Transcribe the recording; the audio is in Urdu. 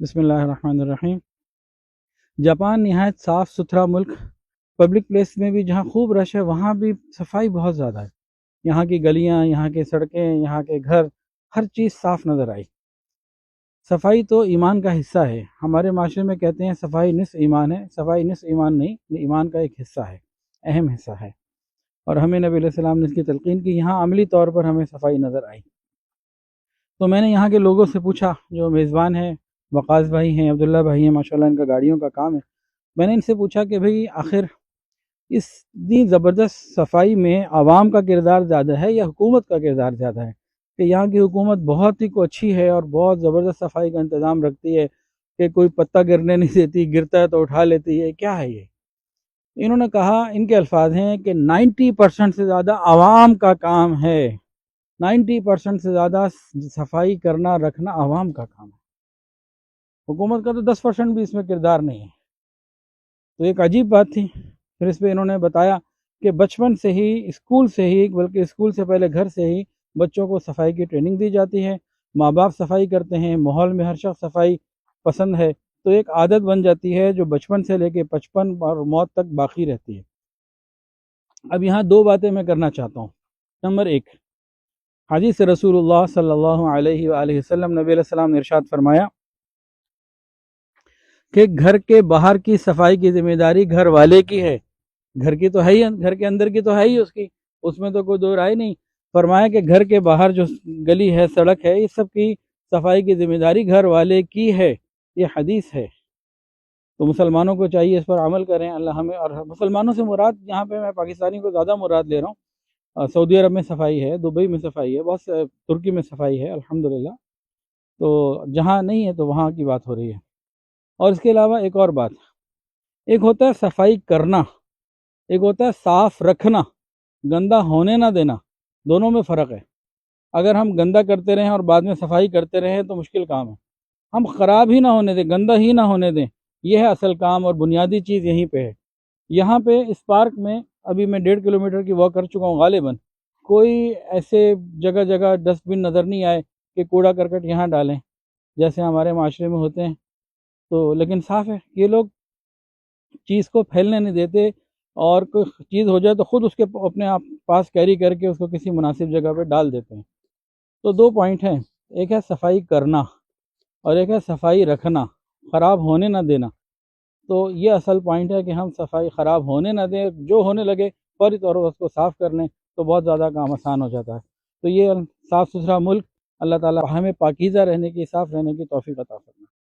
بسم اللہ الرحمن الرحیم۔ جاپان نہایت صاف ستھرا ملک، پبلک پلیس میں بھی جہاں خوب رش ہے وہاں بھی صفائی بہت زیادہ ہے۔ یہاں کی گلیاں، یہاں کے سڑکیں، یہاں کے گھر، ہر چیز صاف نظر آئی۔ صفائی تو ایمان کا حصہ ہے۔ ہمارے معاشرے میں کہتے ہیں صفائی نصف ایمان ہے۔ صفائی نصف ایمان نہیں، یہ ایمان کا ایک حصہ ہے، اہم حصہ ہے، اور ہمیں نبی علیہ السلام نے اس کی تلقین کی۔ یہاں عملی طور پر ہمیں صفائی نظر آئی۔ تو میں نے یہاں کے لوگوں سے پوچھا، جو میزبان ہیں، وقاص بھائی ہیں، عبداللہ بھائی ہیں، ماشاءاللہ ان کا گاڑیوں کا کام ہے، میں نے ان سے پوچھا کہ بھئی آخر اس اتنی زبردست صفائی میں عوام کا کردار زیادہ ہے یا حکومت کا کردار زیادہ ہے؟ کہ یہاں کی حکومت بہت ہی اچھی ہے اور بہت زبردست صفائی کا انتظام رکھتی ہے کہ کوئی پتہ گرنے نہیں دیتی، گرتا ہے تو اٹھا لیتی ہے، کیا ہے یہ؟ انہوں نے کہا، ان کے الفاظ ہیں کہ 90% سے زیادہ عوام کا کام ہے۔ 90% سے زیادہ صفائی کرنا رکھنا عوام کا کام ہے، حکومت کا تو 10% بھی اس میں کردار نہیں ہے۔ تو ایک عجیب بات تھی۔ پھر اس پہ انہوں نے بتایا کہ بچپن سے ہی، اسکول سے ہی، بلکہ اسکول سے پہلے گھر سے ہی بچوں کو صفائی کی ٹریننگ دی جاتی ہے، ماں باپ صفائی کرتے ہیں، ماحول میں ہر شخص صفائی پسند ہے، تو ایک عادت بن جاتی ہے جو بچپن سے لے کے 55 اور موت تک باقی رہتی ہے۔ اب یہاں دو باتیں میں کرنا چاہتا ہوں۔ نمبر ایک، حدیث رسول اللہ صلی اللہ علیہ وآلہ وسلم، نبی علیہ السلام نے ارشاد فرمایا کہ گھر کے باہر کی صفائی کی ذمہ داری گھر والے کی ہے۔ گھر کی تو ہے ہی، گھر کے اندر کی تو ہے ہی اس میں تو کوئی دو رائے نہیں۔ فرمایا کہ گھر کے باہر جو گلی ہے، سڑک ہے، اس سب کی صفائی کی ذمہ داری گھر والے کی ہے۔ یہ حدیث ہے، تو مسلمانوں کو چاہیے اس پر عمل کریں۔ اللہ ہمیں، اور مسلمانوں سے مراد یہاں پہ میں پاکستانی کو زیادہ مراد لے رہا ہوں۔ سعودی عرب میں صفائی ہے، دبئی میں صفائی ہے، بہت ترکی میں صفائی ہے الحمدللہ، تو جہاں نہیں ہے تو وہاں کی بات ہو رہی ہے۔ اور اس کے علاوہ ایک اور بات، ایک ہوتا ہے صفائی کرنا، ایک ہوتا ہے صاف رکھنا، گندہ ہونے نہ دینا، دونوں میں فرق ہے۔ اگر ہم گندہ کرتے رہیں اور بعد میں صفائی کرتے رہیں تو مشکل کام ہے۔ ہم خراب ہی نہ ہونے دیں، گندہ ہی نہ ہونے دیں، یہ ہے اصل کام، اور بنیادی چیز یہیں پہ ہے۔ یہاں پہ اس پارک میں ابھی میں 1.5 کلومیٹر کی واک کر چکا ہوں، غالباً کوئی ایسے جگہ جگہ ڈسٹ بن نظر نہیں آئے کہ کوڑا کرکٹ یہاں ڈالیں جیسے ہمارے معاشرے میں ہوتے ہیں، تو لیکن صاف ہے۔ یہ لوگ چیز کو پھیلنے نہیں دیتے، اور کوئی چیز ہو جائے تو خود اس کے اپنے آپ پاس کیری کر کے اس کو کسی مناسب جگہ پہ ڈال دیتے ہیں۔ تو دو پوائنٹ ہیں، ایک ہے صفائی کرنا اور ایک ہے صفائی رکھنا، خراب ہونے نہ دینا۔ تو یہ اصل پوائنٹ ہے کہ ہم صفائی خراب ہونے نہ دیں، جو ہونے لگے فوری طور پر اس کو صاف کر لیں تو بہت زیادہ کام آسان ہو جاتا ہے۔ تو یہ صاف ستھرا ملک، اللہ تعالیٰ ہمیں پاکیزہ رہنے کی، صاف رہنے کی توفیق عطا فرمائے۔